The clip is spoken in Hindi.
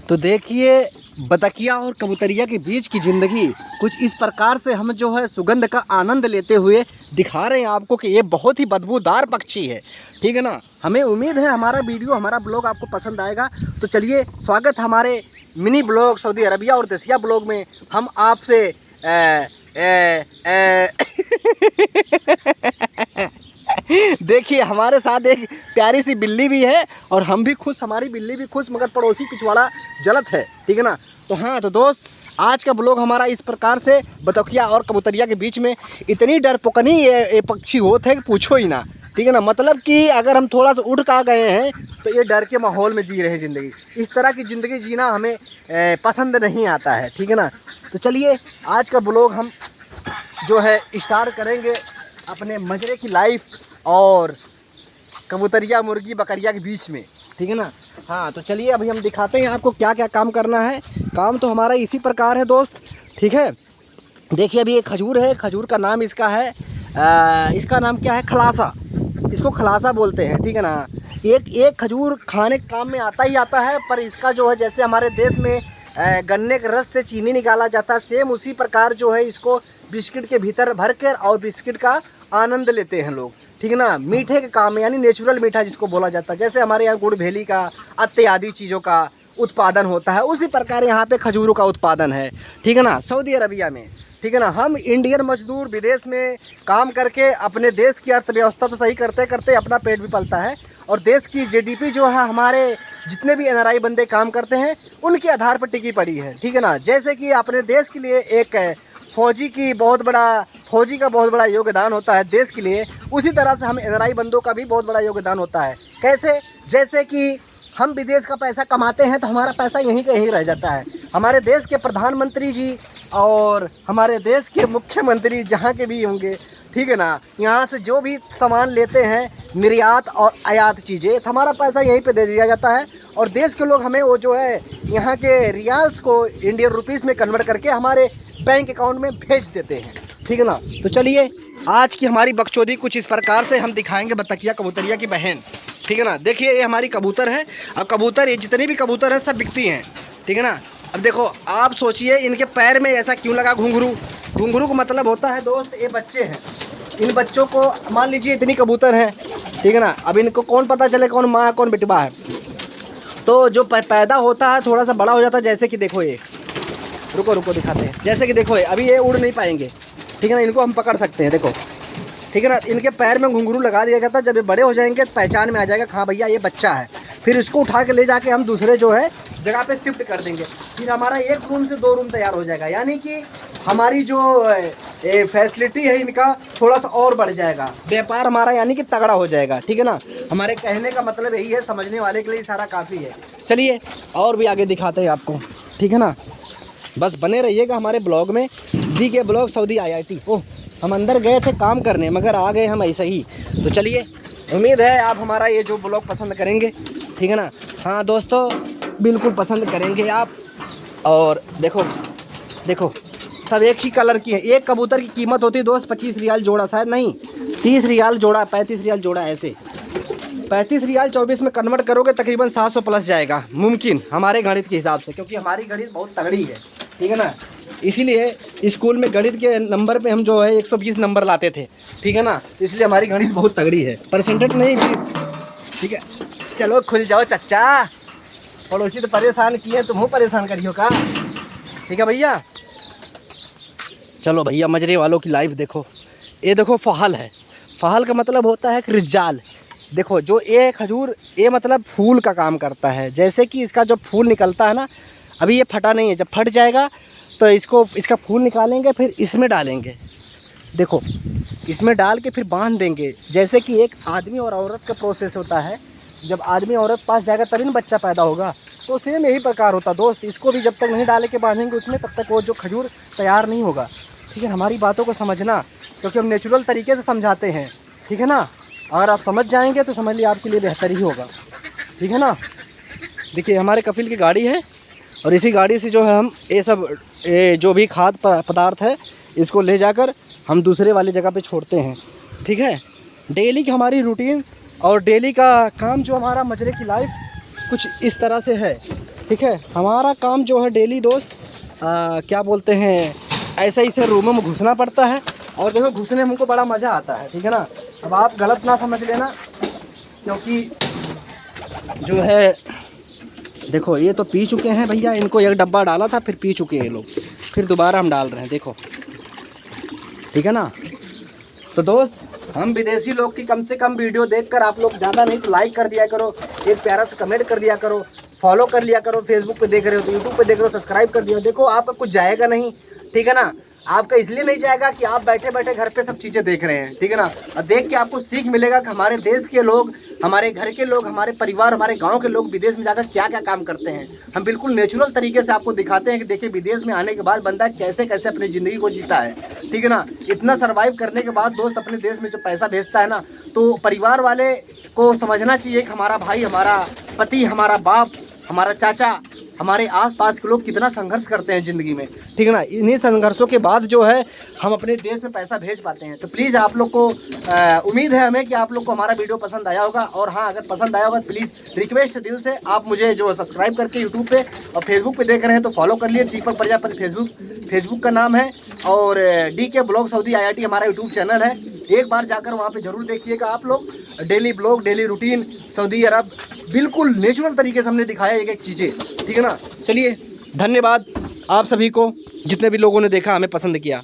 तो देखिए बतखिया और कबूतरिया के बीच की ज़िंदगी कुछ इस प्रकार से हम जो है सुगंध का आनंद लेते हुए दिखा रहे हैं आपको कि ये बहुत ही बदबूदार पक्षी है। ठीक है ना। हमें उम्मीद है हमारा वीडियो हमारा ब्लॉग आपको पसंद आएगा। तो चलिए स्वागत हमारे मिनी ब्लॉग सऊदी अरबिया और देसिया ब्लॉग में। हम आपसे देखिए हमारे साथ एक प्यारी सी बिल्ली भी है और हम भी खुश, हमारी बिल्ली भी खुश, मगर पड़ोसी पिछवाड़ा जलत है। ठीक है ना। तो हाँ तो दोस्त आज का ब्लॉग हमारा इस प्रकार से बतखिया और कबूतरिया के बीच में इतनी डरपोकनी ये पक्षी होते हैं कि पूछो ही ना। ठीक है ना। मतलब कि अगर हम थोड़ा सा उड़ का गए हैं तो ये डर के माहौल में जी रहे हैं ज़िंदगी। इस तरह की ज़िंदगी जीना हमें पसंद नहीं आता है। ठीक है ना। तो चलिए आज का ब्लॉग हम जो है स्टार्ट करेंगे अपने मजरे की लाइफ और कबूतरिया मुर्गी बकरिया के बीच में। ठीक है ना। हाँ तो चलिए अभी हम दिखाते हैं आपको क्या क्या काम करना है। काम तो हमारा इसी प्रकार है दोस्त। ठीक है। देखिए अभी एक खजूर है, खजूर का नाम इसका है इसका नाम क्या है, खलासा। इसको खलासा बोलते हैं। ठीक है ना। एक खजूर खाने के काम में आता ही आता है, पर इसका जो है जैसे हमारे देश में गन्ने के रस से चीनी निकाला जाता है, सेम उसी प्रकार जो है इसको बिस्किट के भीतर भर कर और बिस्किट का आनंद लेते हैं लोग। ठीक है ना। मीठे के काम में यानी नेचुरल मीठा जिसको बोला जाता है, जैसे हमारे यहाँ गुड़ भेली का इत्यादि चीज़ों का उत्पादन होता है, उसी प्रकार यहाँ पे खजूरों का उत्पादन है। ठीक है ना। सऊदी अरबिया में। ठीक है ना। हम इंडियन मजदूर विदेश में काम करके अपने देश की अर्थव्यवस्था तो सही करते करते अपना पेट भी पलता है, और देश की जीडीपी जो है हमारे जितने भी एनआरआई बंदे काम करते हैं उनके आधार पर टिकी पड़ी है। ठीक है ना। जैसे कि अपने देश के लिए एक फौजी का बहुत बड़ा योगदान होता है देश के लिए, उसी तरह से हम एनआरआई बंदों का भी बहुत बड़ा योगदान होता है। कैसे? जैसे कि हम विदेश का पैसा कमाते हैं तो हमारा पैसा यहीं का यहीं रह जाता है। हमारे देश के प्रधानमंत्री जी और हमारे देश के मुख्यमंत्री जहाँ के भी होंगे, ठीक है ना, यहाँ से जो भी सामान लेते हैं निर्यात और आयात चीज़ें, तो हमारा पैसा यहीं पे दे दिया जाता है और देश के लोग हमें वो जो है यहाँ के रियाल्स को इंडियन रुपीस में कन्वर्ट करके हमारे बैंक अकाउंट में भेज देते हैं। ठीक है ना। तो चलिए आज की हमारी बकचोदी कुछ इस प्रकार से हम दिखाएंगे बतखिया कबूतरिया की बहन। ठीक है ना। देखिए ये हमारी कबूतर है। अब कबूतर ये जितनी भी कबूतर हैं सब बिकती हैं। ठीक है ना। अब देखो आप सोचिए इनके पैर में ऐसा क्यों लगा घुंघरू। घुंघरू का मतलब होता है दोस्त ये बच्चे हैं। इन बच्चों को मान लीजिए इतनी कबूतर हैं। ठीक है ना। अब इनको कौन पता चले कौन माँ कौन बेटवा है। तो जो पैदा होता है थोड़ा सा बड़ा हो जाता है। जैसे कि देखो ये रुको दिखाते हैं। जैसे कि देखो ये अभी ये उड़ नहीं पाएंगे। ठीक है ना। इनको हम पकड़ सकते हैं देखो। ठीक है ना। इनके पैर में घुंघरू लगा दिया जाता है। जब ये बड़े हो जाएंगे तो पहचान में आ जाएगा हाँ भैया ये बच्चा है। फिर इसको उठा के ले जाके हम दूसरे जो है जगह पे शिफ्ट कर देंगे। फिर हमारा एक रूम से 2 रूम तैयार हो जाएगा, यानी कि हमारी जो फैसिलिटी है इनका थोड़ा सा और बढ़ जाएगा। व्यापार हमारा यानी कि तगड़ा हो जाएगा। ठीक है ना। हमारे कहने का मतलब यही है, समझने वाले के लिए सारा काफ़ी है। चलिए और भी आगे दिखाते हैं आपको। ठीक है ना। बस बने रहिएगा हमारे ब्लॉग में। जी के ब्लॉग सऊदी IIT। ओह हम अंदर गए थे काम करने मगर आ गए हम ऐसे ही। तो चलिए उम्मीद है आप हमारा ये जो ब्लॉग पसंद करेंगे। ठीक है ना। हाँ दोस्तों बिल्कुल पसंद करेंगे आप। और देखो सब एक ही कलर की है। एक कबूतर की कीमत होती है दोस्त 25 रियाल जोड़ा, शायद नहीं 30 रियाल जोड़ा, 35 रियाल जोड़ा, ऐसे 35 रियाल 24 में कन्वर्ट करोगे तकरीबन 700 प्लस जाएगा मुमकिन हमारे गणित के हिसाब से, क्योंकि हमारी गणित बहुत तगड़ी है। ठीक है ना। इसीलिए स्कूल में गणित के नंबर पे हम जो है 120 नंबर लाते थे। ठीक है ना। इसलिए हमारी गणित बहुत तगड़ी है। परसेंटेज नहीं 20। ठीक है। चलो खुल जाओ चच्चा, पड़ोसी तो परेशान किए तुम परेशान करियो का। ठीक है भैया। चलो भैया मजरे वालों की लाइफ देखो। ये देखो फहल है। फहल का मतलब होता है रिजाल। देखो जो ये खजूर ये मतलब फूल का काम करता है। जैसे कि इसका जो फूल निकलता है ना, अभी ये फटा नहीं है, जब फट जाएगा तो इसका फूल निकालेंगे फिर इसमें डालेंगे। देखो इसमें डाल के फिर बांध देंगे। जैसे कि एक आदमी और औरत का प्रोसेस होता है, जब आदमी औरत पास जाएगा तभी ना बच्चा पैदा होगा, तो सेम यही प्रकार होता दोस्त। इसको भी जब तक नहीं डाल के बांधेंगे उसमें तब तक वो जो खजूर तैयार नहीं होगा। ठीक है। हमारी बातों को समझना, क्योंकि हम नेचुरल तरीके से समझाते हैं। ठीक है ना। अगर आप समझ जाएंगे तो समझ लिए आपके लिए बेहतर ही होगा। ठीक है ना। देखिए हमारे कफिल की गाड़ी है और इसी गाड़ी से जो है हम ये जो भी खाद्य पदार्थ है इसको ले जाकर हम दूसरे वाली जगह पे छोड़ते हैं। ठीक है। डेली की हमारी रूटीन और डेली का काम जो हमारा मजरे की लाइफ कुछ इस तरह से है। ठीक है। हमारा काम जो है डेली दोस्त क्या बोलते हैं, ऐसे ही से रूमों में घुसना पड़ता है। और देखो घुसने में हमको बड़ा मज़ा आता है, ठीक है ना। अब आप गलत ना समझ लेना, क्योंकि जो है देखो ये तो पी चुके हैं भैया, इनको एक डब्बा डाला था फिर पी चुके हैं ये लोग, फिर दोबारा हम डाल रहे हैं, देखो ठीक है ना। तो दोस्त हम विदेशी लोग की कम से कम वीडियो देखकर आप लोग ज़्यादा नहीं तो लाइक कर दिया करो, एक प्यारा सा कमेंट कर दिया करो, फॉलो कर लिया करो। फेसबुक पे देख रहे हो तो यूट्यूब पे देख रहे हो सब्सक्राइब कर दिया। देखो आपका कुछ जाएगा नहीं, ठीक है ना। आपका इसलिए नहीं जाएगा कि आप बैठे बैठे घर पे सब चीज़ें देख रहे हैं, ठीक है ना। और देख के आपको सीख मिलेगा कि हमारे देश के लोग, हमारे घर के लोग, हमारे परिवार, हमारे गांव के लोग विदेश में जाकर क्या क्या काम करते हैं। हम बिल्कुल नेचुरल तरीके से आपको दिखाते हैं कि देखिए विदेश में आने के बाद बंदा कैसे कैसे अपनी ज़िंदगी को जीता है, ठीक है ना। इतना सर्वाइव करने के बाद दोस्त अपने देश में जो पैसा भेजता है ना, तो परिवार वाले को समझना चाहिए कि हमारा भाई, हमारा पति, हमारा बाप, हमारा चाचा, हमारे आसपास के लोग कितना संघर्ष करते हैं ज़िंदगी में, ठीक है ना। इन्हीं संघर्षों के बाद जो है हम अपने देश में पैसा भेज पाते हैं। तो प्लीज़ आप लोग को उम्मीद है हमें कि आप लोग को हमारा वीडियो पसंद आया होगा। और हाँ, अगर पसंद आया होगा तो प्लीज़ रिक्वेस्ट दिल से आप मुझे जो सब्सक्राइब करके यूट्यूब पे और फेसबुक पे देख रहे हैं तो फॉलो कर लिए। दीपक प्रजापति फेसबुक का नाम है, और DK ब्लॉग सऊदी IIT हमारा यूट्यूब चैनल है। एक बार जाकर वहाँ पे ज़रूर देखिएगा आप लोग। Daily blog, daily routine, Saudi Arab, बिल्कुल नेचुरल तरीके से हमने दिखाया एक एक चीज़ें, ठीक है ना। चलिए धन्यवाद आप सभी को, जितने भी लोगों ने देखा, हमें पसंद किया।